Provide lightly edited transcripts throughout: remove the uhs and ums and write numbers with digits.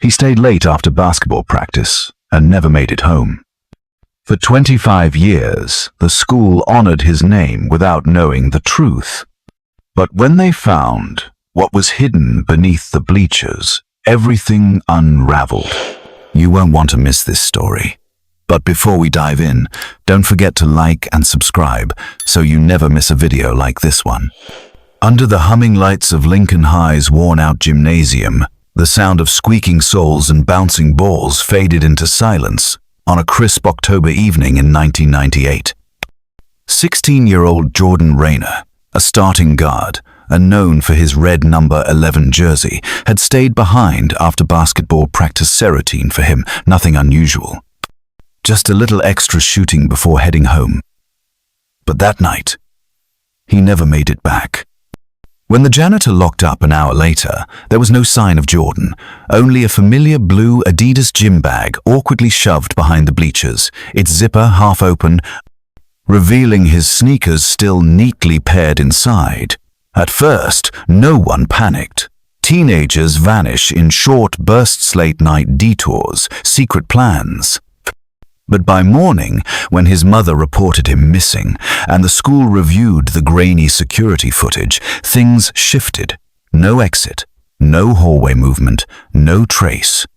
He stayed late after basketball practice and never made it home. For 25 years, the school honored his name without knowing the truth. But when they found what was hidden beneath the bleachers, everything unraveled. You won't want to miss this story. But before we dive in, don't forget to like and subscribe so you never miss a video like this one. Under the humming lights of Lincoln High's worn-out gymnasium, the sound of squeaking soles and bouncing balls faded into silence on a crisp October evening in 1998. 16-year-old Jordan Rayner, a starting guard and known for his red number 11 jersey, had stayed behind after basketball practice routine for him, nothing unusual. Just a little extra shooting before heading home. But that night, he never made it back. When the janitor locked up an hour later, there was no sign of Jordan, only a familiar blue Adidas gym bag awkwardly shoved behind the bleachers, its zipper half open, revealing his sneakers still neatly paired inside. At first, no one panicked. Teenagers vanish in short bursts, late-night detours, secret plans. But by morning, when his mother reported him missing and the school reviewed the grainy security footage, things shifted. No exit, no hallway movement, no trace.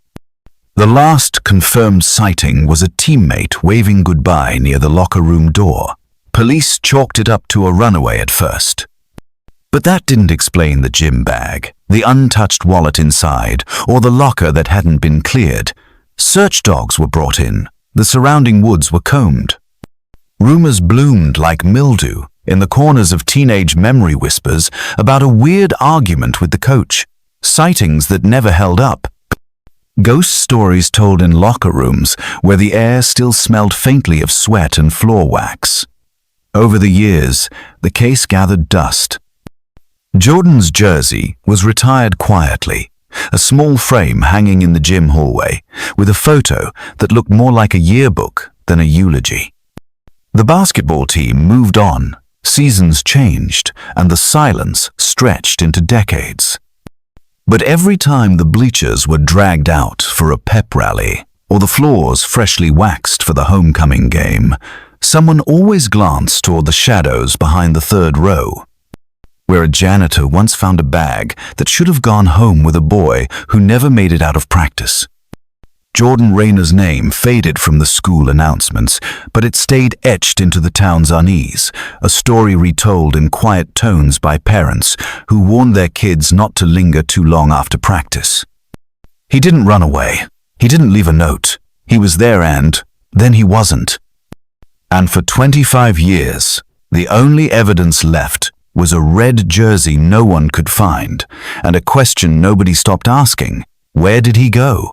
The last confirmed sighting was a teammate waving goodbye near the locker room door. Police chalked it up to a runaway at first. But that didn't explain the gym bag, the untouched wallet inside, or the locker that hadn't been cleared. Search dogs were brought in. The surrounding woods were combed. Rumors bloomed like mildew in the corners of teenage memory whispers about a weird argument with the coach, sightings that never held up. Ghost stories told in locker rooms where the air still smelled faintly of sweat and floor wax. Over the years, the case gathered dust. Jordan's jersey was retired quietly, a small frame hanging in the gym hallway, with a photo that looked more like a yearbook than a eulogy. The basketball team moved on, seasons changed, and the silence stretched into decades. But every time the bleachers were dragged out for a pep rally, or the floors freshly waxed for the homecoming game, someone always glanced toward the shadows behind the third row, where a janitor once found a bag that should have gone home with a boy who never made it out of practice. Jordan Rayner's name faded from the school announcements, but it stayed etched into the town's unease, a story retold in quiet tones by parents who warned their kids not to linger too long after practice. He didn't run away. He didn't leave a note. He was there and then he wasn't. And for 25 years, the only evidence left was a red jersey no one could find, and a question nobody stopped asking: where did he go?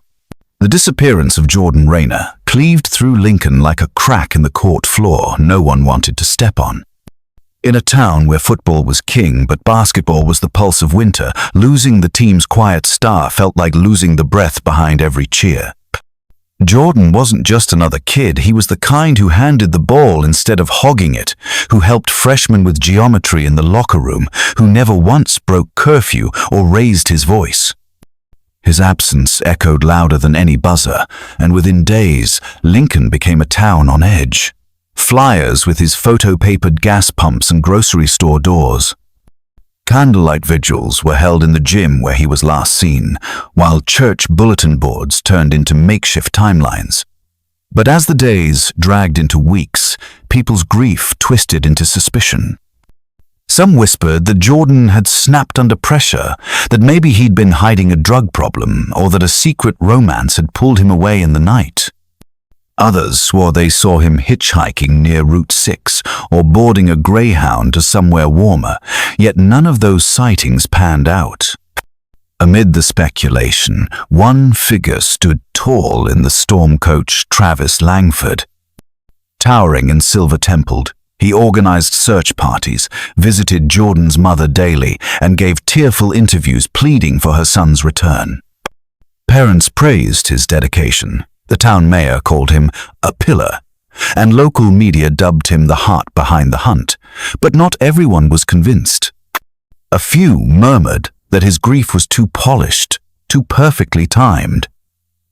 The disappearance of Jordan Rayner cleaved through Lincoln like a crack in the court floor no one wanted to step on. In a town where football was king but basketball was the pulse of winter, losing the team's quiet star felt like losing the breath behind every cheer. Jordan wasn't just another kid, he was the kind who handed the ball instead of hogging it, who helped freshmen with geometry in the locker room, who never once broke curfew or raised his voice. His absence echoed louder than any buzzer, and within days, Lincoln became a town on edge. Flyers with his photo-papered gas pumps and grocery store doors. Candlelight vigils were held in the gym where he was last seen, while church bulletin boards turned into makeshift timelines. But as the days dragged into weeks, people's grief twisted into suspicion. Some whispered that Jordan had snapped under pressure, that maybe he'd been hiding a drug problem, or that a secret romance had pulled him away in the night. Others swore they saw him hitchhiking near Route 6 or boarding a Greyhound to somewhere warmer, yet none of those sightings panned out. Amid the speculation, one figure stood tall in the storm coach Travis Langford. Towering and silver-templed, he organized search parties, visited Jordan's mother daily, and gave tearful interviews pleading for her son's return. Parents praised his dedication. The town mayor called him a pillar, and local media dubbed him the heart behind the hunt. But not everyone was convinced. A few murmured that his grief was too polished, too perfectly timed.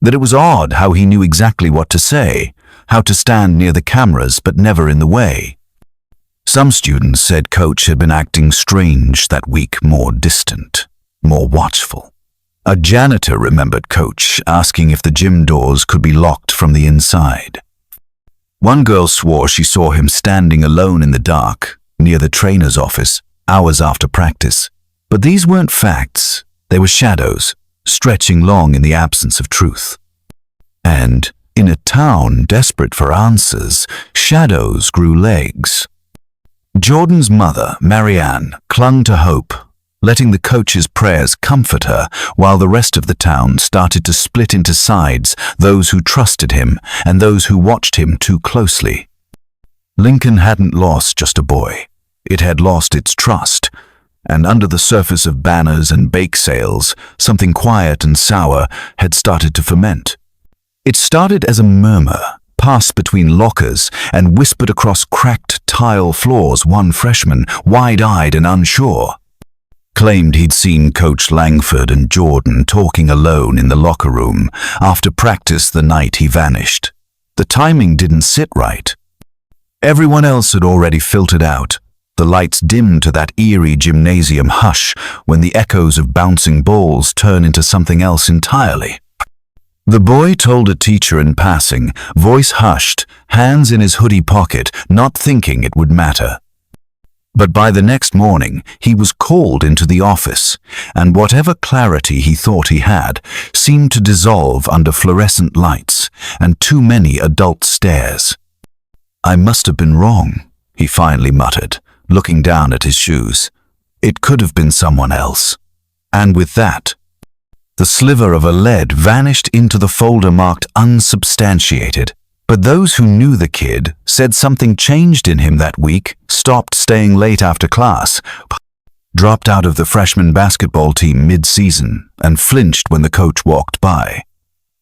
that it was odd how he knew exactly what to say, how to stand near the cameras but never in the way. Some students said Coach had been acting strange that week, more distant, more watchful. A janitor remembered Coach asking if the gym doors could be locked from the inside. One girl swore she saw him standing alone in the dark, near the trainer's office, hours after practice. But these weren't facts, they were shadows, stretching long in the absence of truth. And, in a town desperate for answers, shadows grew legs. Jordan's mother, Marianne, clung to hope, letting the coach's prayers comfort her while the rest of the town started to split into sides, those who trusted him and those who watched him too closely. Lincoln hadn't lost just a boy. It had lost its trust, and under the surface of banners and bake sales, something quiet and sour had started to ferment. It started as a murmur, passed between lockers and whispered across cracked tile floors. One freshman, wide-eyed and unsure, claimed he'd seen Coach Langford and Jordan talking alone in the locker room after practice the night he vanished. The timing didn't sit right. Everyone else had already filtered out. The lights dimmed to that eerie gymnasium hush when the echoes of bouncing balls turn into something else entirely. The boy told a teacher in passing, voice hushed, hands in his hoodie pocket, not thinking it would matter. But by the next morning, he was called into the office, and whatever clarity he thought he had seemed to dissolve under fluorescent lights and too many adult stares. "I must have been wrong," he finally muttered, looking down at his shoes. "It could have been someone else." And with that, the sliver of a lead vanished into the folder marked unsubstantiated. But those who knew the kid said something changed in him that week, stopped staying late after class, dropped out of the freshman basketball team mid-season, and flinched when the coach walked by.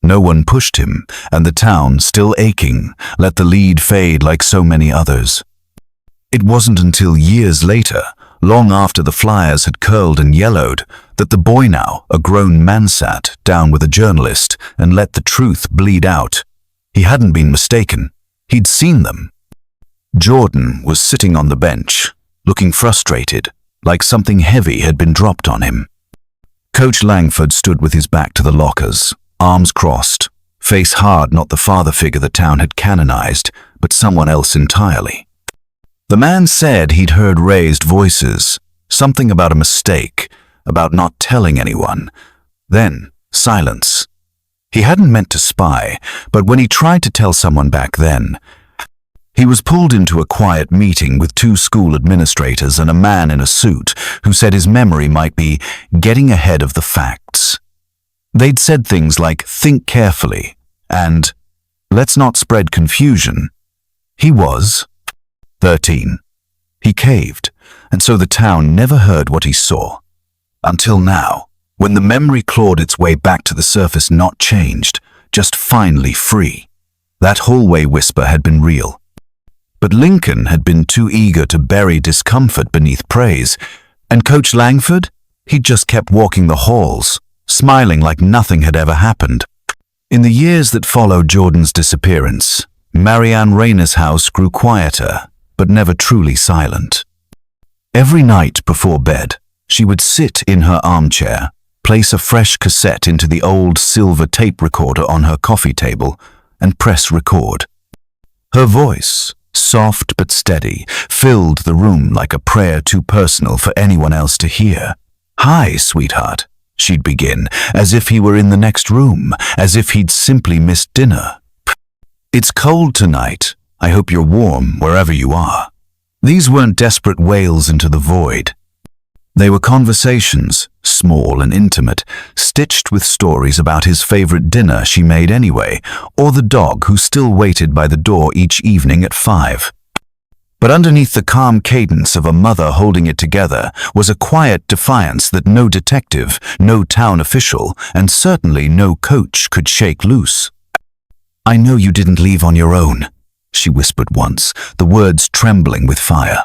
No one pushed him, and the town, still aching, let the lead fade like so many others. It wasn't until years later, long after the Flyers had curled and yellowed, that the boy now, a grown man, sat down with a journalist and let the truth bleed out. He hadn't been mistaken. He'd seen them. Jordan was sitting on the bench, looking frustrated, like something heavy had been dropped on him. Coach Langford stood with his back to the lockers, arms crossed, face hard, not the father figure the town had canonized, but someone else entirely. The man said he'd heard raised voices, something about a mistake, about not telling anyone. Then, silence. He hadn't meant to spy, but when he tried to tell someone back then, he was pulled into a quiet meeting with two school administrators and a man in a suit who said his memory might be getting ahead of the facts. They'd said things like, "Think carefully," and "Let's not spread confusion." He was 13. He caved, and so the town never heard what he saw. Until now, when the memory clawed its way back to the surface, not changed, just finally free. That hallway whisper had been real. But Lincoln had been too eager to bury discomfort beneath praise, and Coach Langford? He'd just kept walking the halls, smiling like nothing had ever happened. In the years that followed Jordan's disappearance, Marianne Rayner's house grew quieter, but never truly silent. Every night before bed, she would sit in her armchair, place a fresh cassette into the old silver tape recorder on her coffee table, and press record. Her voice, soft but steady, filled the room like a prayer too personal for anyone else to hear. "Hi, sweetheart," she'd begin, as if he were in the next room, as if he'd simply missed dinner. "It's cold tonight. I hope you're warm wherever you are." These weren't desperate wails into the void. They were conversations, small and intimate, stitched with stories about his favorite dinner she made anyway, or the dog who still waited by the door each evening at 5. But underneath the calm cadence of a mother holding it together was a quiet defiance that no detective, no town official, and certainly no coach could shake loose. "I know you didn't leave on your own," she whispered once, the words trembling with fire.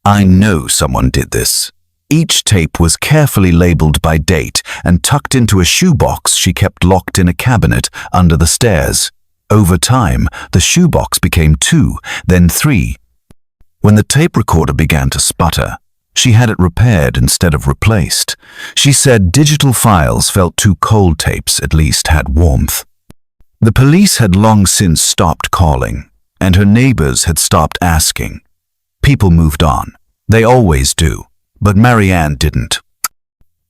"I know someone did this. Each tape was carefully labeled by date and tucked into a shoebox she kept locked in a cabinet under the stairs. Over time, the shoebox became 2, then 3. When the tape recorder began to sputter, she had it repaired instead of replaced. She said digital files felt too cold, tapes at least had warmth. The police had long since stopped calling, and her neighbors had stopped asking. People moved on. They always do. But Marianne didn't.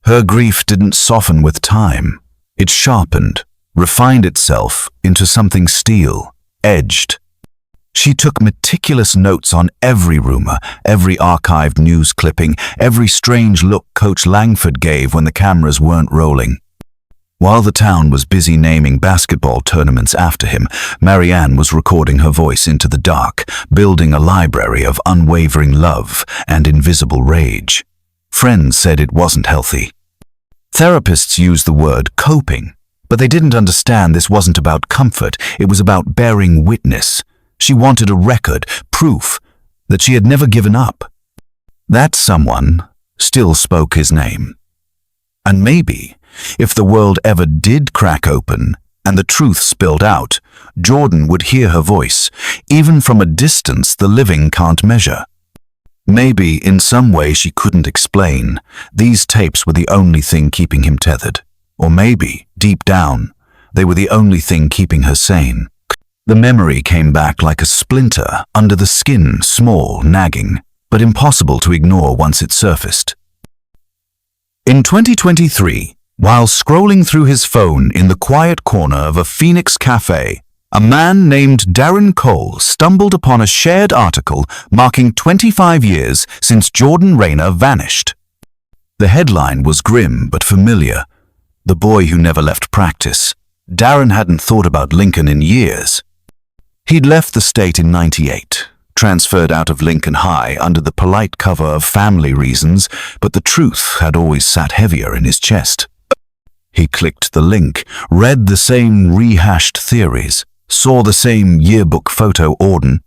Her grief didn't soften with time. It sharpened, refined itself into something steel, edged. She took meticulous notes on every rumor, every archived news clipping, every strange look Coach Langford gave when the cameras weren't rolling. While the town was busy naming basketball tournaments after him, Marianne was recording her voice into the dark, building a library of unwavering love and invisible rage. Friends said it wasn't healthy. Therapists used the word coping, but they didn't understand this wasn't about comfort, it was about bearing witness. She wanted a record, proof, that she had never given up. That someone still spoke his name. And maybe, if the world ever did crack open and the truth spilled out, Jordan would hear her voice, even from a distance the living can't measure. Maybe, in some way she couldn't explain, these tapes were the only thing keeping him tethered. Or maybe, deep down, they were the only thing keeping her sane. The memory came back like a splinter under the skin, small, nagging, but impossible to ignore once it surfaced. In 2023, while scrolling through his phone in the quiet corner of a Phoenix cafe, a man named Darren Cole stumbled upon a shared article marking 25 years since Jordan Rayner vanished. The headline was grim but familiar. The boy who never left practice. Darren hadn't thought about Lincoln in years. He'd left the state in '98, transferred out of Lincoln High under the polite cover of family reasons, but the truth had always sat heavier in his chest. He clicked the link, read the same rehashed theories, saw the same yearbook photo Auden,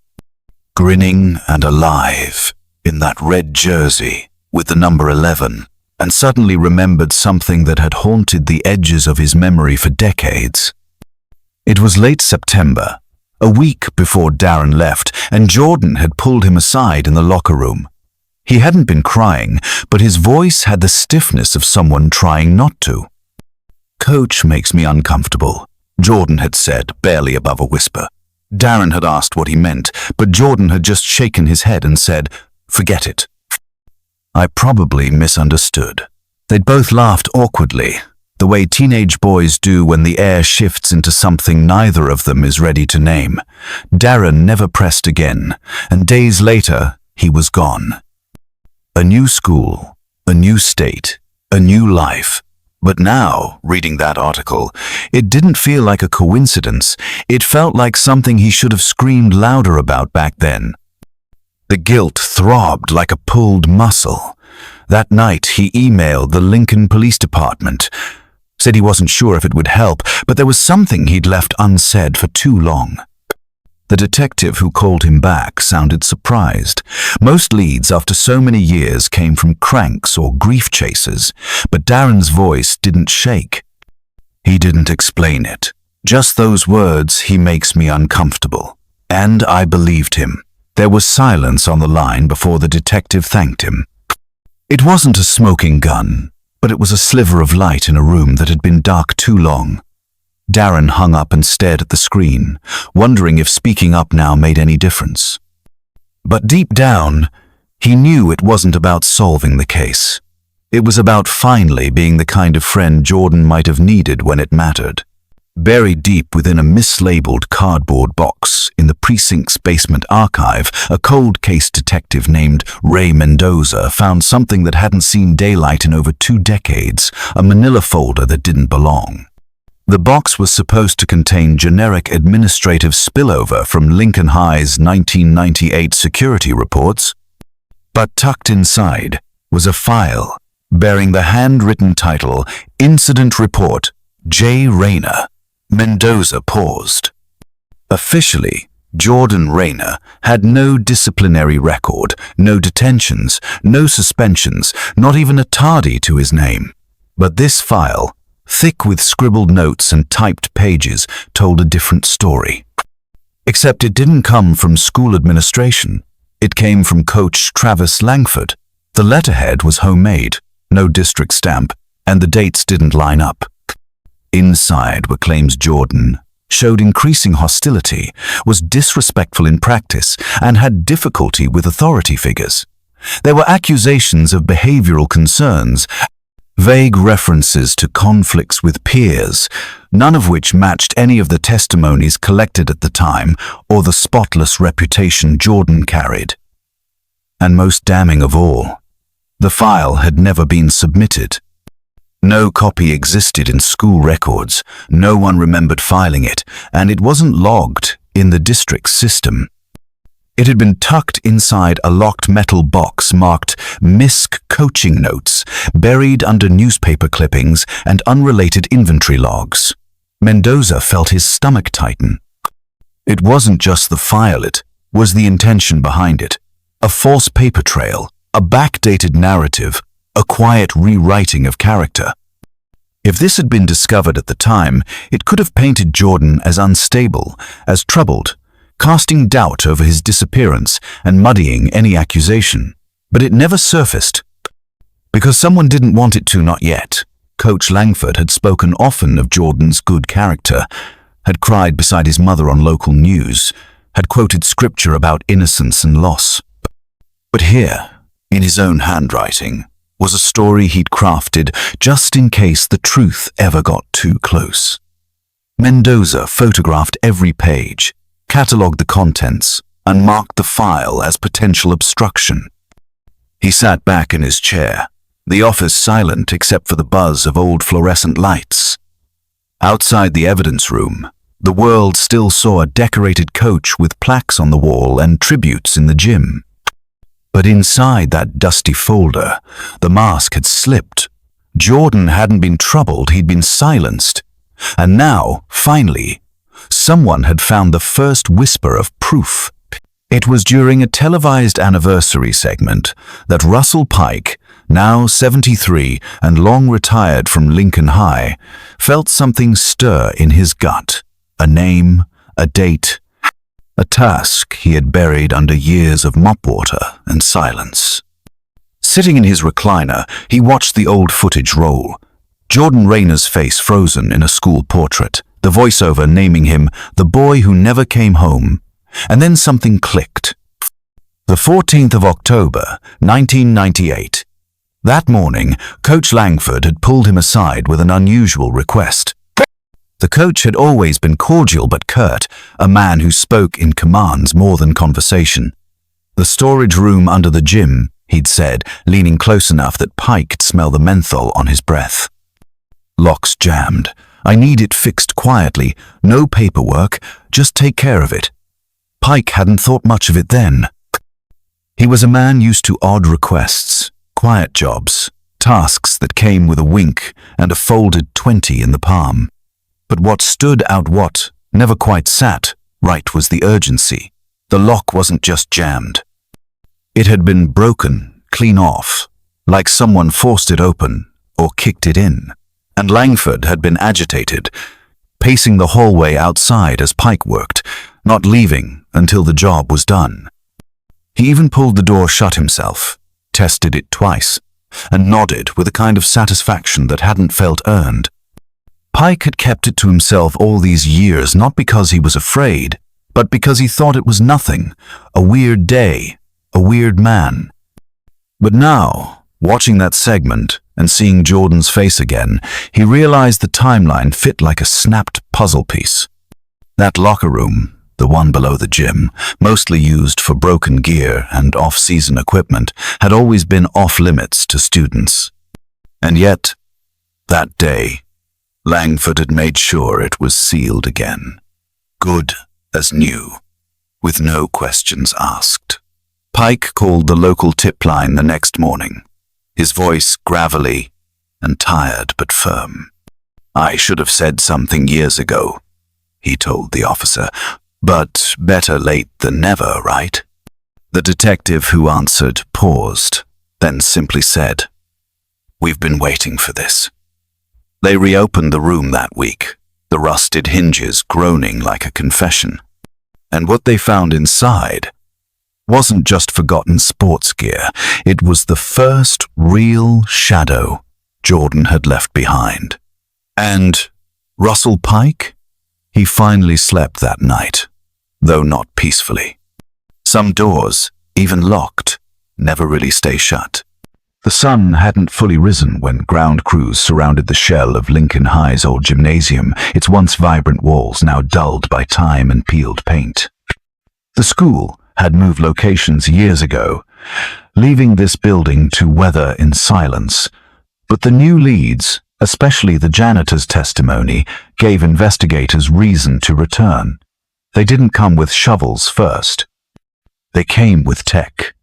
grinning and alive, in that red jersey with the number 11, and suddenly remembered something that had haunted the edges of his memory for decades. It was late September, a week before Darren left, and Jordan had pulled him aside in the locker room. He hadn't been crying, but his voice had the stiffness of someone trying not to. "Coach makes me uncomfortable," Jordan had said, barely above a whisper. Darren had asked what he meant, but Jordan had just shaken his head and said, "Forget it." I probably misunderstood. They'd both laughed awkwardly, the way teenage boys do when the air shifts into something neither of them is ready to name. Darren never pressed again, and days later, he was gone. A new school, a new state, a new life. But now, reading that article, it didn't feel like a coincidence. It felt like something he should have screamed louder about back then. The guilt throbbed like a pulled muscle. That night, he emailed the Lincoln Police Department, said he wasn't sure if it would help, but there was something he'd left unsaid for too long. The detective who called him back sounded surprised. Most leads after so many years came from cranks or grief chasers, but Darren's voice didn't shake. He didn't explain it. Just those words, "He makes me uncomfortable." And I believed him. There was silence on the line before the detective thanked him. It wasn't a smoking gun, but it was a sliver of light in a room that had been dark too long. Darren hung up and stared at the screen, wondering if speaking up now made any difference. But deep down, he knew it wasn't about solving the case. It was about finally being the kind of friend Jordan might have needed when it mattered. Buried deep within a mislabeled cardboard box in the precinct's basement archive, a cold case detective named Ray Mendoza found something that hadn't seen daylight in over 2 decades, a manila folder that didn't belong. The box was supposed to contain generic administrative spillover from Lincoln High's 1998 security reports, but tucked inside was a file bearing the handwritten title, Incident Report, J. Rayner. Mendoza paused. Officially, Jordan Rayner had no disciplinary record, no detentions, no suspensions, not even a tardy to his name. But this file, thick with scribbled notes and typed pages, told a different story. Except it didn't come from school administration. It came from Coach Travis Langford. The letterhead was homemade, no district stamp, and the dates didn't line up. Inside were claims Jordan showed increasing hostility, was disrespectful in practice, and had difficulty with authority figures. There were accusations of behavioral concerns, vague references to conflicts with peers, none of which matched any of the testimonies collected at the time or the spotless reputation Jordan carried. And most damning of all, the file had never been submitted. No copy existed in school records, no one remembered filing it, and it wasn't logged in the district's system. It had been tucked inside a locked metal box marked MISC coaching notes, buried under newspaper clippings and unrelated inventory logs. Mendoza felt his stomach tighten. It wasn't just the file, it was the intention behind it. A false paper trail, a backdated narrative, a quiet rewriting of character. If this had been discovered at the time, it could have painted Jordan as unstable, as troubled, casting doubt over his disappearance and muddying any accusation. But it never surfaced. Because someone didn't want it to, not yet. Coach Langford had spoken often of Jordan's good character, had cried beside his mother on local news, had quoted scripture about innocence and loss. But here, in his own handwriting, was a story he'd crafted just in case the truth ever got too close. Mendoza photographed every page, catalogued the contents, and marked the file as potential obstruction. He sat back in his chair, the office silent except for the buzz of old fluorescent lights. Outside the evidence room, the world still saw a decorated coach with plaques on the wall and tributes in the gym. But inside that dusty folder, the mask had slipped. Jordan hadn't been troubled, he'd been silenced. And now, finally, someone had found the first whisper of proof. It was during a televised anniversary segment that Russell Pike, now 73 and long retired from Lincoln High, felt something stir in his gut. A name, a date, a task he had buried under years of mop water and silence. Sitting in his recliner, he watched the old footage roll. Jordan Rayner's face frozen in a school portrait, the voiceover naming him the boy who never came home. And then something clicked. The 14th of October, 1998. That morning, Coach Langford had pulled him aside with an unusual request. The coach had always been cordial but curt, a man who spoke in commands more than conversation. The storage room under the gym, he'd said, leaning close enough that Pike could smell the menthol on his breath. Lock's jammed. I need it fixed quietly. No paperwork. Just take care of it. Pike hadn't thought much of it then. He was a man used to odd requests, quiet jobs, tasks that came with a wink and a folded 20 in the palm. But what stood out, what never quite sat right, was the urgency. The lock wasn't just jammed. It had been broken, clean off, like someone forced it open or kicked it in. And Langford had been agitated, pacing the hallway outside as Pike worked, not leaving until the job was done. He even pulled the door shut himself, tested it twice, and nodded with a kind of satisfaction that hadn't felt earned. Pike had kept it to himself all these years, not because he was afraid, but because he thought it was nothing, a weird day, a weird man. But now, watching that segment and seeing Jordan's face again, he realized the timeline fit like a snapped puzzle piece. That locker room, the one below the gym, mostly used for broken gear and off-season equipment, had always been off-limits to students. And yet, that day, Langford had made sure it was sealed again, good as new, with no questions asked. Pike called the local tip line the next morning, his voice gravelly and tired but firm. "I should have said something years ago," he told the officer. But better late than never, right? The detective who answered paused, then simply said, "We've been waiting for this." They reopened the room that week, the rusted hinges groaning like a confession. And what they found inside wasn't just forgotten sports gear. It was the first real shadow Jordan had left behind. And Russell Pike? He finally slept that night, though not peacefully. Some doors, even locked, never really stay shut. The sun hadn't fully risen when ground crews surrounded the shell of Lincoln High's old gymnasium, its once vibrant walls now dulled by time and peeled paint. The school had moved locations years ago, leaving this building to weather in silence. But the new leads, especially the janitor's testimony, gave investigators reason to return. They didn't come with shovels first. They came with tech.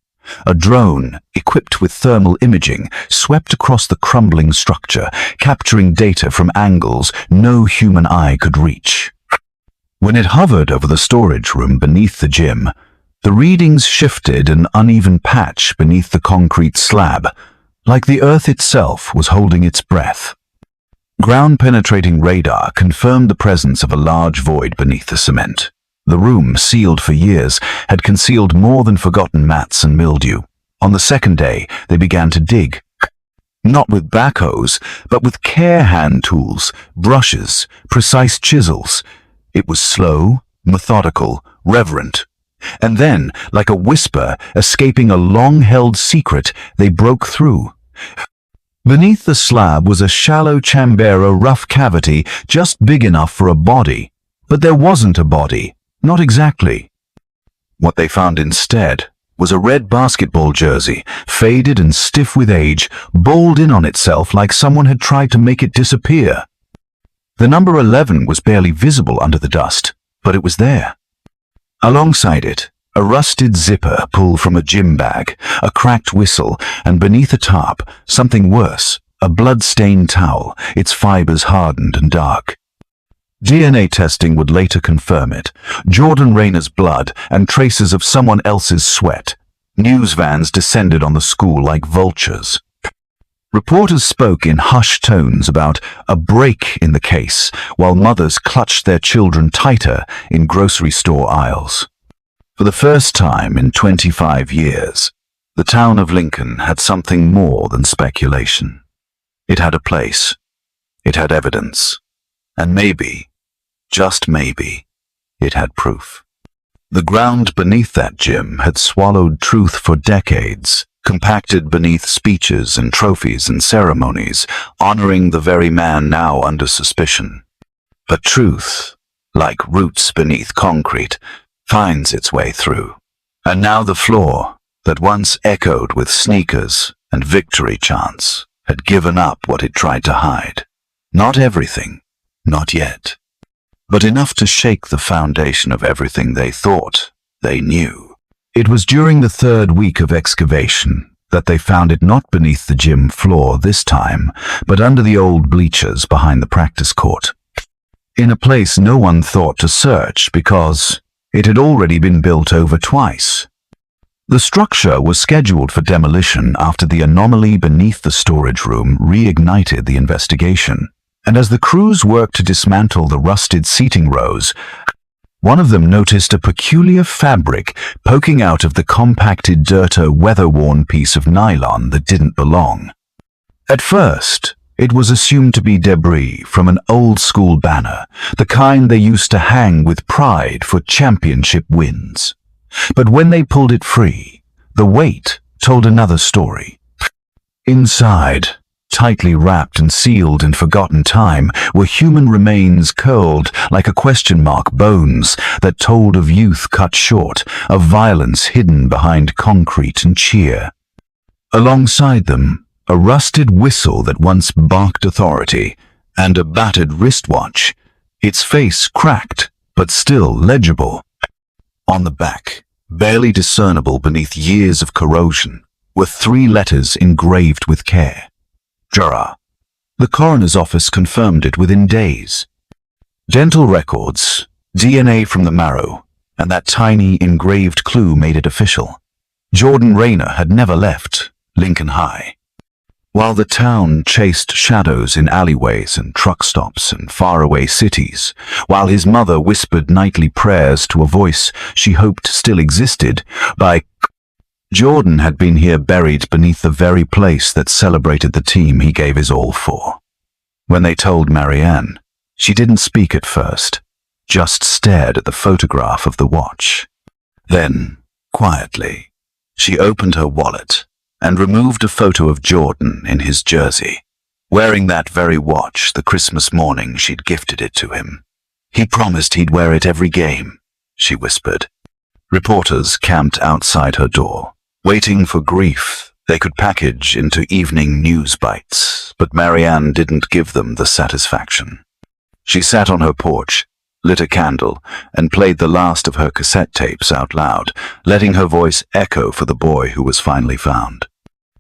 A drone, equipped with thermal imaging, swept across the crumbling structure, capturing data from angles no human eye could reach. When it hovered over the storage room beneath the gym, the readings shifted an uneven patch beneath the concrete slab, like the earth itself was holding its breath. Ground-penetrating radar confirmed the presence of a large void beneath the cement. The room, sealed for years, had concealed more than forgotten mats and mildew. On the second day, they began to dig. Not with backhoes, but with care hand tools, brushes, precise chisels. It was slow, methodical, reverent. And then, like a whisper escaping a long-held secret, they broke through. Beneath the slab was a shallow chambera rough cavity just big enough for a body. But there wasn't a body. Not exactly. What they found instead was a red basketball jersey, faded and stiff with age, balled in on itself like someone had tried to make it disappear. The number 11 was barely visible under the dust, but it was there. Alongside it, a rusted zipper pulled from a gym bag, a cracked whistle, and beneath a tarp, something worse, a blood-stained towel, its fibers hardened and dark. DNA testing would later confirm it. Jordan Rayner's blood and traces of someone else's sweat. News vans descended on the school like vultures. Reporters spoke in hushed tones about a break in the case, while mothers clutched their children tighter in grocery store aisles. For the first time in 25 years, the town of Lincoln had something more than speculation. It had a place. It had evidence. And maybe, just maybe, it had proof. The ground beneath that gym had swallowed truth for decades, compacted beneath speeches and trophies and ceremonies, honoring the very man now under suspicion. But truth, like roots beneath concrete, finds its way through. And now the floor, that once echoed with sneakers and victory chants, had given up what it tried to hide. Not everything. Not yet. But enough to shake the foundation of everything they thought they knew. It was during the third week of excavation that they found it not beneath the gym floor this time, but under the old bleachers behind the practice court. In a place no one thought to search because it had already been built over twice. The structure was scheduled for demolition after the anomaly beneath the storage room reignited the investigation. And as the crews worked to dismantle the rusted seating rows, one of them noticed a peculiar fabric poking out of the compacted, dirter, weather-worn piece of nylon that didn't belong. At first, it was assumed to be debris from an old-school banner, the kind they used to hang with pride for championship wins. But when they pulled it free, the weight told another story. Inside, tightly wrapped and sealed in forgotten time, were human remains curled like a question mark bones that told of youth cut short, of violence hidden behind concrete and cheer. Alongside them, a rusted whistle that once barked authority, and a battered wristwatch, its face cracked but still legible. On the back, barely discernible beneath years of corrosion, were 3 letters engraved with care. Jura. The coroner's office confirmed it within days. Dental records, DNA from the marrow, and that tiny engraved clue made it official. Jordan Rayner had never left Lincoln High. While the town chased shadows in alleyways and truck stops and faraway cities, while his mother whispered nightly prayers to a voice she hoped still existed, Jordan had been here buried beneath the very place that celebrated the team he gave his all for. When they told Marianne, she didn't speak at first, just stared at the photograph of the watch. Then, quietly, she opened her wallet and removed a photo of Jordan in his jersey, wearing that very watch the Christmas morning she'd gifted it to him. "He promised he'd wear it every game," she whispered. Reporters camped outside her door, waiting for grief they could package into evening news bites, but Marianne didn't give them the satisfaction. She sat on her porch, lit a candle, and played the last of her cassette tapes out loud, letting her voice echo for the boy who was finally found.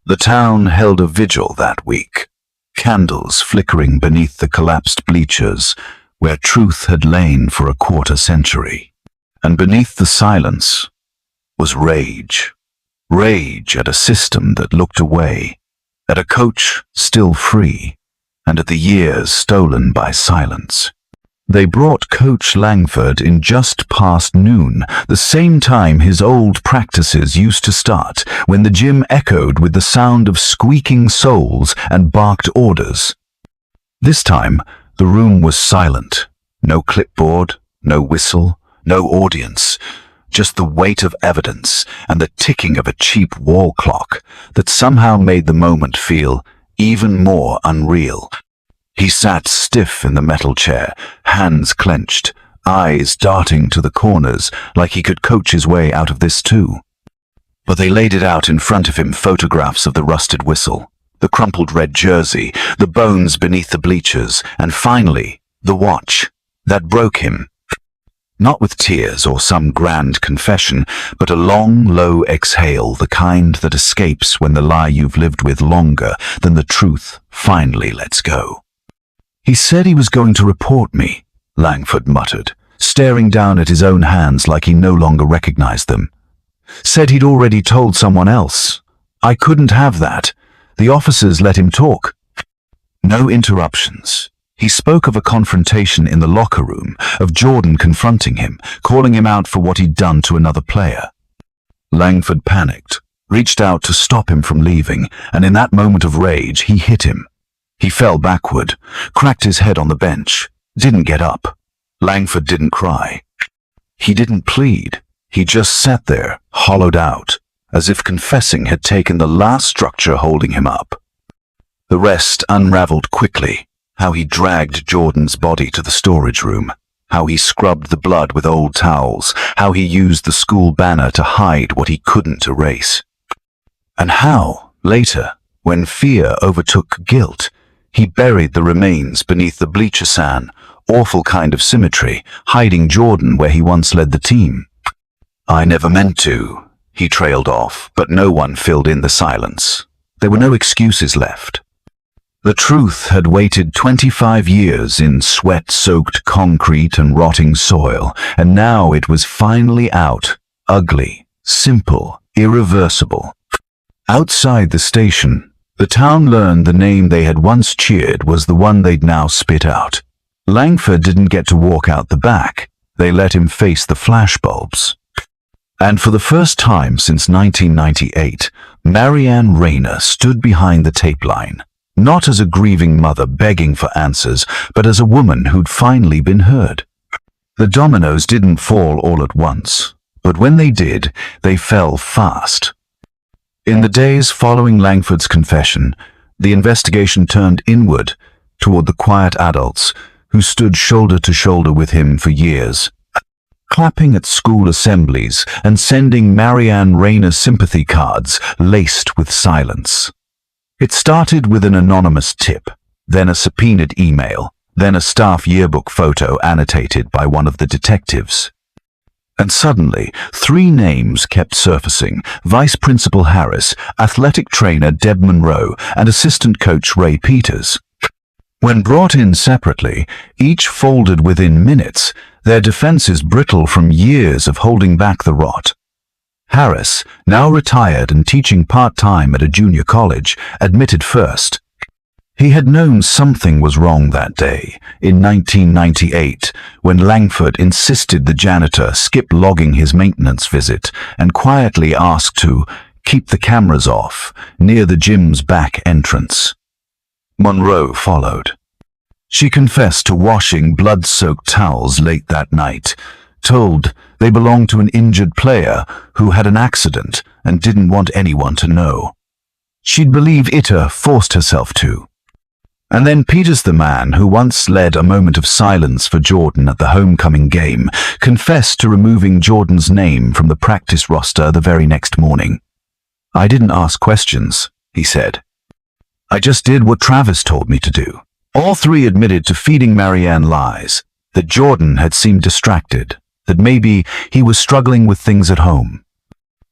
The town held a vigil that week, candles flickering beneath the collapsed bleachers where truth had lain for a quarter century. And beneath the silence was rage. Rage at a system that looked away, at a coach still free, and at the years stolen by silence. They brought Coach Langford in just past noon, the same time his old practices used to start, when the gym echoed with the sound of squeaking soles and barked orders. This time, the room was silent. No clipboard, no whistle, no audience, just the weight of evidence and the ticking of a cheap wall clock that somehow made the moment feel even more unreal. He sat stiff in the metal chair, hands clenched, eyes darting to the corners like he could coach his way out of this too. But they laid it out in front of him, photographs of the rusted whistle, the crumpled red jersey, the bones beneath the bleachers, and finally, the watch that broke him. Not with tears or some grand confession, but a long, low exhale, the kind that escapes when the lie you've lived with longer than the truth finally lets go. "He said he was going to report me," Langford muttered, staring down at his own hands like he no longer recognized them. "Said he'd already told someone else. I couldn't have that. The officers let him talk." No interruptions. He spoke of a confrontation in the locker room, of Jordan confronting him, calling him out for what he'd done to another player. Langford panicked, reached out to stop him from leaving, and in that moment of rage, he hit him. He fell backward, cracked his head on the bench, didn't get up. Langford didn't cry. He didn't plead. He just sat there, hollowed out, as if confessing had taken the last structure holding him up. The rest unraveled quickly. How he dragged Jordan's body to the storage room, how he scrubbed the blood with old towels, how he used the school banner to hide what he couldn't erase. And how, later, when fear overtook guilt, he buried the remains beneath the bleacher sand, awful kind of symmetry, hiding Jordan where he once led the team. "I never meant to," he trailed off, but no one filled in the silence. There were no excuses left. The truth had waited 25 years in sweat-soaked concrete and rotting soil, and now it was finally out, ugly, simple, irreversible. Outside the station, the town learned the name they had once cheered was the one they'd now spit out. Langford didn't get to walk out the back. They let him face the flashbulbs. And for the first time since 1998, Marianne Rayner stood behind the tape line. Not as a grieving mother begging for answers, but as a woman who'd finally been heard. The dominoes didn't fall all at once, but when they did, they fell fast. In the days following Langford's confession, the investigation turned inward toward the quiet adults who stood shoulder to shoulder with him for years, clapping at school assemblies and sending Marianne Rayner sympathy cards laced with silence. It started with an anonymous tip, then a subpoenaed email, then a staff yearbook photo annotated by one of the detectives. And suddenly, 3 names kept surfacing: Vice Principal Harris, athletic trainer Deb Monroe, and assistant coach Ray Peters. When brought in separately, each folded within minutes, their defenses brittle from years of holding back the rot. Harris, now retired and teaching part-time at a junior college, admitted first. He had known something was wrong that day, in 1998, when Langford insisted the janitor skip logging his maintenance visit and quietly asked to keep the cameras off near the gym's back entrance. Monroe followed. She confessed to washing blood-soaked towels late that night, told they belonged to an injured player who had an accident and didn't want anyone to know. She'd believe Itta forced herself to. And then Peters, the man who once led a moment of silence for Jordan at the homecoming game, confessed to removing Jordan's name from the practice roster the very next morning. "I didn't ask questions," he said. "I just did what Travis told me to do." All three admitted to feeding Marianne lies, that Jordan had seemed distracted, that maybe he was struggling with things at home,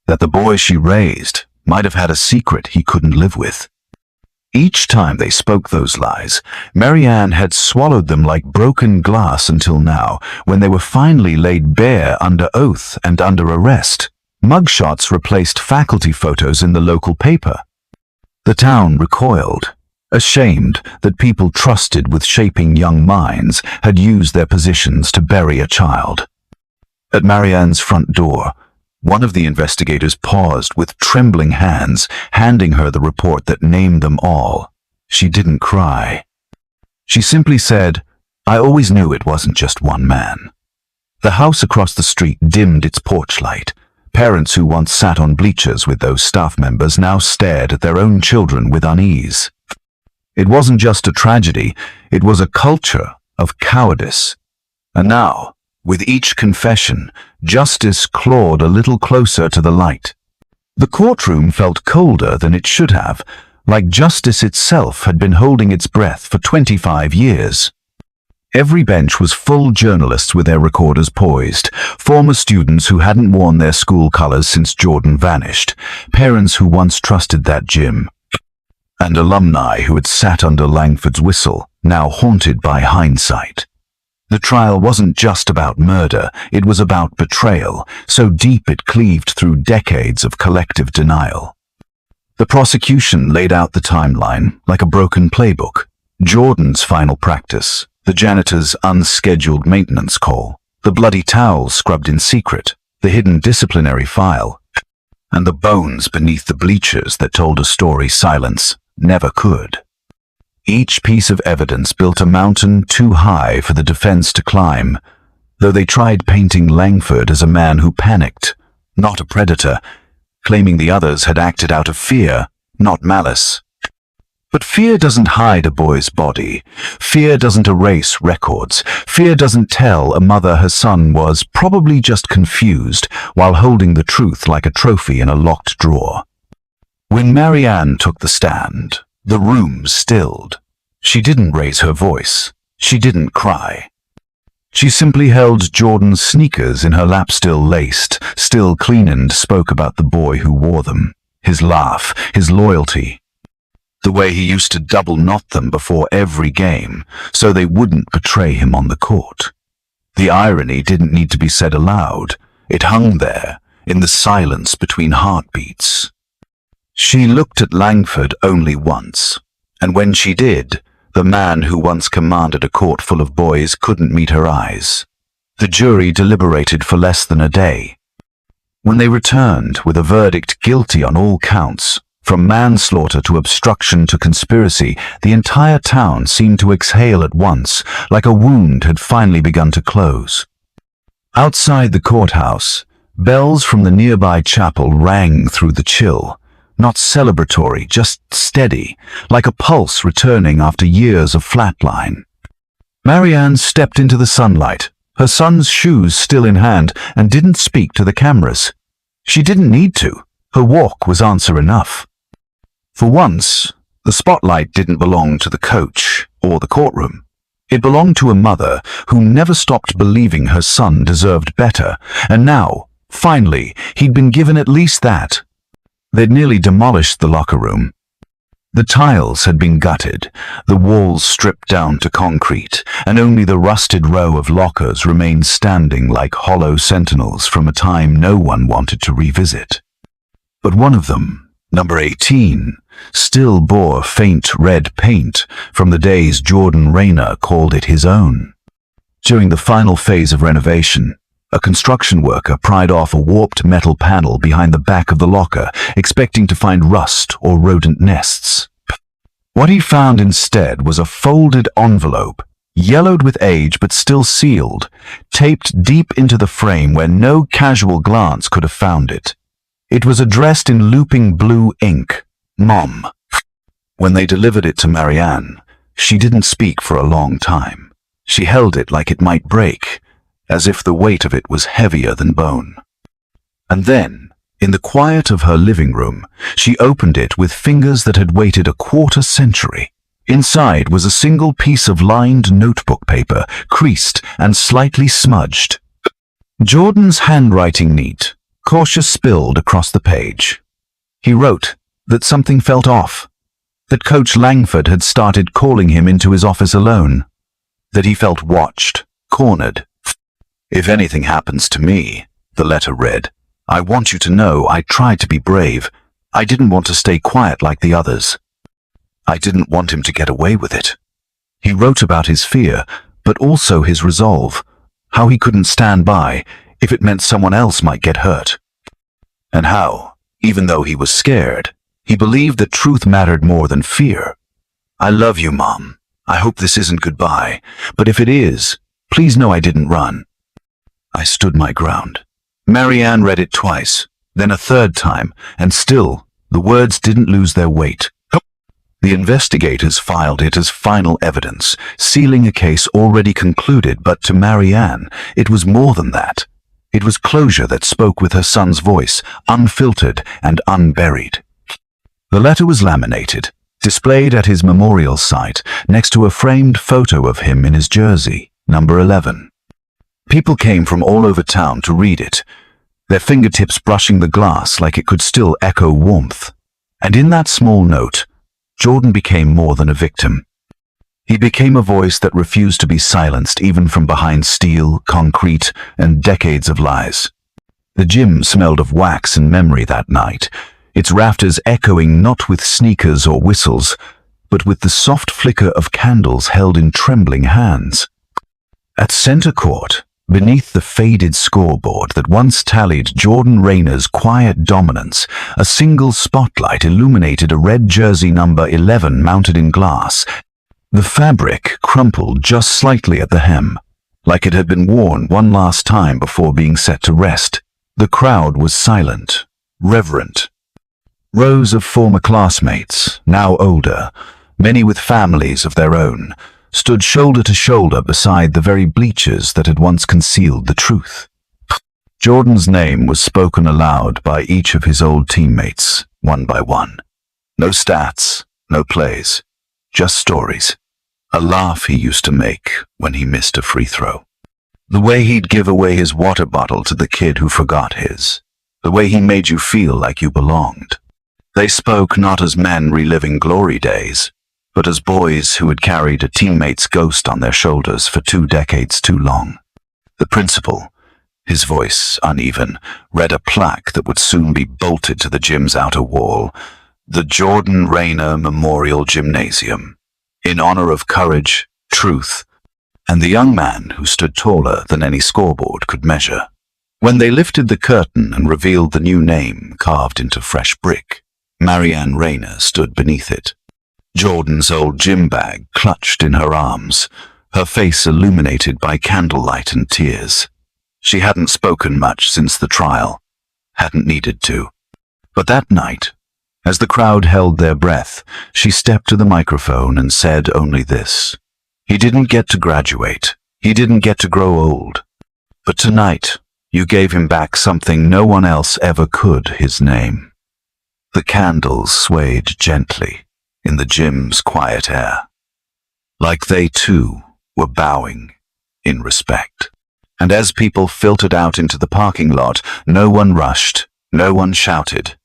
that the boy she raised might have had a secret he couldn't live with. Each time they spoke those lies, Marianne had swallowed them like broken glass until now, when they were finally laid bare under oath and under arrest. Mugshots replaced faculty photos in the local paper. The town recoiled, ashamed that people trusted with shaping young minds had used their positions to bury a child. At Marianne's front door, one of the investigators paused with trembling hands, handing her the report that named them all. She didn't cry. She simply said, "I always knew it wasn't just one man." The house across the street dimmed its porch light. Parents who once sat on bleachers with those staff members now stared at their own children with unease. It wasn't just a tragedy, it was a culture of cowardice. And now, with each confession, justice clawed a little closer to the light. The courtroom felt colder than it should have, like justice itself had been holding its breath for 25 years. Every bench was full journalists with their recorders poised, former students who hadn't worn their school colors since Jordan vanished, parents who once trusted that gym, and alumni who had sat under Langford's whistle, now haunted by hindsight. The trial wasn't just about murder, it was about betrayal, so deep it cleaved through decades of collective denial. The prosecution laid out the timeline like a broken playbook. Jordan's final practice, the janitor's unscheduled maintenance call, the bloody towels scrubbed in secret, the hidden disciplinary file, and the bones beneath the bleachers that told a story silence never could. Each piece of evidence built a mountain too high for the defense to climb, though they tried painting Langford as a man who panicked, not a predator, claiming the others had acted out of fear, not malice. But fear doesn't hide a boy's body. Fear doesn't erase records. Fear doesn't tell a mother her son was probably just confused while holding the truth like a trophy in a locked drawer. When Marianne took the stand, the room stilled. She didn't raise her voice. She didn't cry. She simply held Jordan's sneakers in her lap, still laced, still clean, and spoke about the boy who wore them, his laugh, his loyalty, the way he used to double knot them before every game so they wouldn't betray him on the court. The irony didn't need to be said aloud. It hung there, in the silence between heartbeats. She looked at Langford only once, and when she did, the man who once commanded a court full of boys couldn't meet her eyes. The jury deliberated for less than a day. When they returned with a verdict guilty on all counts, from manslaughter to obstruction to conspiracy, the entire town seemed to exhale at once, like a wound had finally begun to close. Outside the courthouse, bells from the nearby chapel rang through the chill. Not celebratory, just steady, like a pulse returning after years of flatline. Marianne stepped into the sunlight, her son's shoes still in hand, and didn't speak to the cameras. She didn't need to. Her walk was answer enough. For once, the spotlight didn't belong to the coach or the courtroom. It belonged to a mother who never stopped believing her son deserved better, and now, finally, he'd been given at least that. They'd nearly demolished the locker room. The tiles had been gutted, the walls stripped down to concrete, and only the rusted row of lockers remained standing like hollow sentinels from a time no one wanted to revisit. But one of them, number 18, still bore faint red paint from the days Jordan Rayner called it his own. During the final phase of renovation, a construction worker pried off a warped metal panel behind the back of the locker, expecting to find rust or rodent nests. What he found instead was a folded envelope, yellowed with age but still sealed, taped deep into the frame where no casual glance could have found it. It was addressed in looping blue ink, Mom. When they delivered it to Marianne, she didn't speak for a long time. She held it like it might break, as if the weight of it was heavier than bone. And then, in the quiet of her living room, she opened it with fingers that had waited a quarter century. Inside was a single piece of lined notebook paper, creased and slightly smudged. Jordan's handwriting neat, cautious spilled across the page. He wrote that something felt off, that Coach Langford had started calling him into his office alone, that he felt watched, cornered. "If anything happens to me," the letter read, "I want you to know I tried to be brave. I didn't want to stay quiet like the others. I didn't want him to get away with it." He wrote about his fear, but also his resolve, how he couldn't stand by if it meant someone else might get hurt. And how, even though he was scared, he believed that truth mattered more than fear. "I love you, Mom. I hope this isn't goodbye, but if it is, please know I didn't run." I stood my ground. Marianne read it twice, then a third time, and still, the words didn't lose their weight. The investigators filed it as final evidence, sealing a case already concluded, but to Marianne, it was more than that. It was closure that spoke with her son's voice, unfiltered and unburied. The letter was laminated, displayed at his memorial site, next to a framed photo of him in his jersey, number 11. People came from all over town to read it, their fingertips brushing the glass like it could still echo warmth. And in that small note, Jordan became more than a victim. He became a voice that refused to be silenced even from behind steel, concrete, and decades of lies. The gym smelled of wax and memory that night, its rafters echoing not with sneakers or whistles, but with the soft flicker of candles held in trembling hands. At center court, beneath the faded scoreboard that once tallied Jordan Rayner's quiet dominance, a single spotlight illuminated a red jersey number 11 mounted in glass. The fabric crumpled just slightly at the hem, like it had been worn one last time before being set to rest. The crowd was silent, reverent. Rows of former classmates, now older, many with families of their own, stood shoulder to shoulder beside the very bleachers that had once concealed the truth. Jordan's name was spoken aloud by each of his old teammates, one by one. No stats, no plays, just stories. A laugh he used to make when he missed a free throw. The way he'd give away his water bottle to the kid who forgot his. The way he made you feel like you belonged. They spoke not as men reliving glory days, but as boys who had carried a teammate's ghost on their shoulders for 2 decades too long. The principal, his voice uneven, read a plaque that would soon be bolted to the gym's outer wall, the Jordan Rayner Memorial Gymnasium, in honor of courage, truth, and the young man who stood taller than any scoreboard could measure. When they lifted the curtain and revealed the new name carved into fresh brick, Marianne Rayner stood beneath it. Jordan's old gym bag clutched in her arms, her face illuminated by candlelight and tears. She hadn't spoken much since the trial, hadn't needed to. But that night, as the crowd held their breath, she stepped to the microphone and said only this: "He didn't get to graduate, he didn't get to grow old. But tonight, you gave him back something no one else ever could, his name." The candles swayed gently in the gym's quiet air, like they too were bowing in respect. And as people filtered out into the parking lot, no one rushed, no one shouted.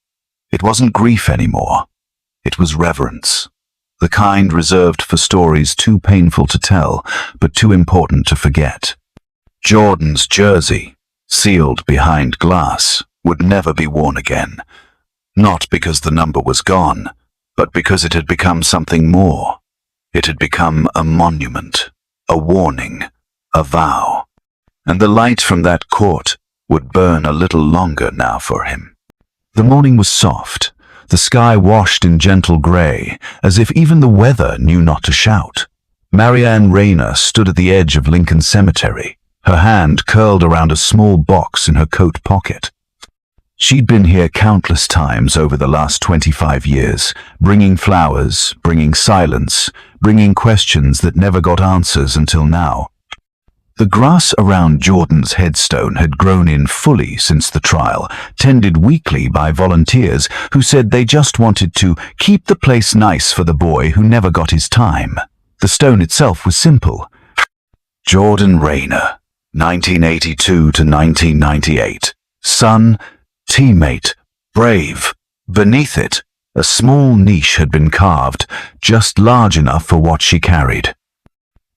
It wasn't grief anymore. It was reverence. The kind reserved for stories too painful to tell, but too important to forget. Jordan's jersey, sealed behind glass, would never be worn again. Not because the number was gone, but because it had become something more. It had become a monument, a warning, a vow. And the light from that court would burn a little longer now for him. The morning was soft, the sky washed in gentle grey, as if even the weather knew not to shout. Marianne Rayner stood at the edge of Lincoln Cemetery, her hand curled around a small box in her coat pocket. She'd been here countless times over the last 25 years, bringing flowers, bringing silence, bringing questions that never got answers until now. The grass around Jordan's headstone had grown in fully since the trial, tended weekly by volunteers who said they just wanted to keep the place nice for the boy who never got his time. The stone itself was simple. Jordan Rayner, 1982 to 1998. Son, teammate, brave. Beneath it, a small niche had been carved, just large enough for what she carried.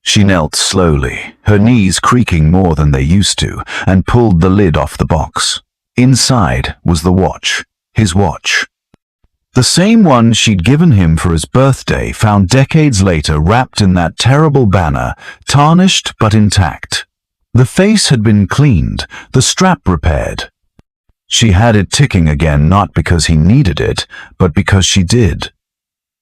She knelt slowly, her knees creaking more than they used to, and pulled the lid off the box. Inside was the watch, his watch. The same one she'd given him for his birthday, found decades later wrapped in that terrible banner, tarnished but intact. The face had been cleaned, the strap repaired. She had it ticking again, not because he needed it, but because she did.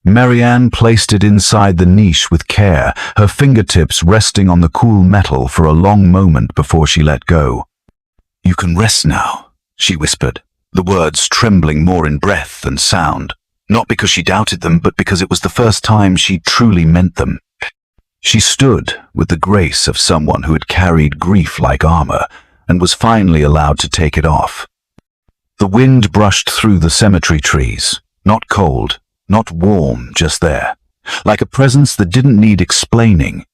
Marianne placed it inside the niche with care, her fingertips resting on the cool metal for a long moment before she let go. "You can rest now," she whispered, the words trembling more in breath than sound, not because she doubted them, but because it was the first time she truly meant them. She stood with the grace of someone who had carried grief like armor, and was finally allowed to take it off. The wind brushed through the cemetery trees, not cold, not warm, just there, like a presence that didn't need explaining.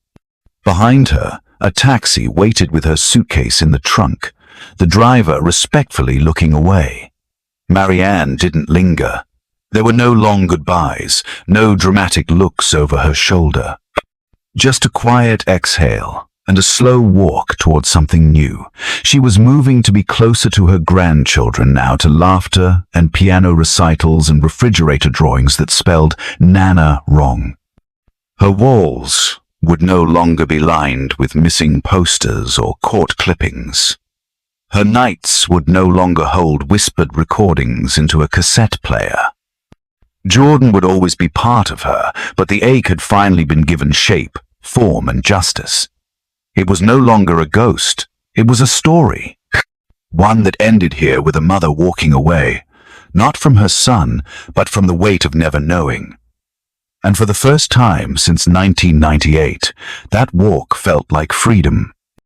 Behind her, a taxi waited with her suitcase in the trunk, the driver respectfully looking away. Marianne didn't linger. There were no long goodbyes, no dramatic looks over her shoulder. Just a quiet exhale and a slow walk towards something new. She was moving to be closer to her grandchildren now, to laughter and piano recitals and refrigerator drawings that spelled Nana wrong. Her walls would no longer be lined with missing posters or court clippings. Her nights would no longer hold whispered recordings into a cassette player. Jordan would always be part of her, but the ache had finally been given shape, form, and justice. It was no longer a ghost, it was a story. One that ended here with a mother walking away, not from her son, but from the weight of never knowing. And for the first time since 1998, that walk felt like freedom.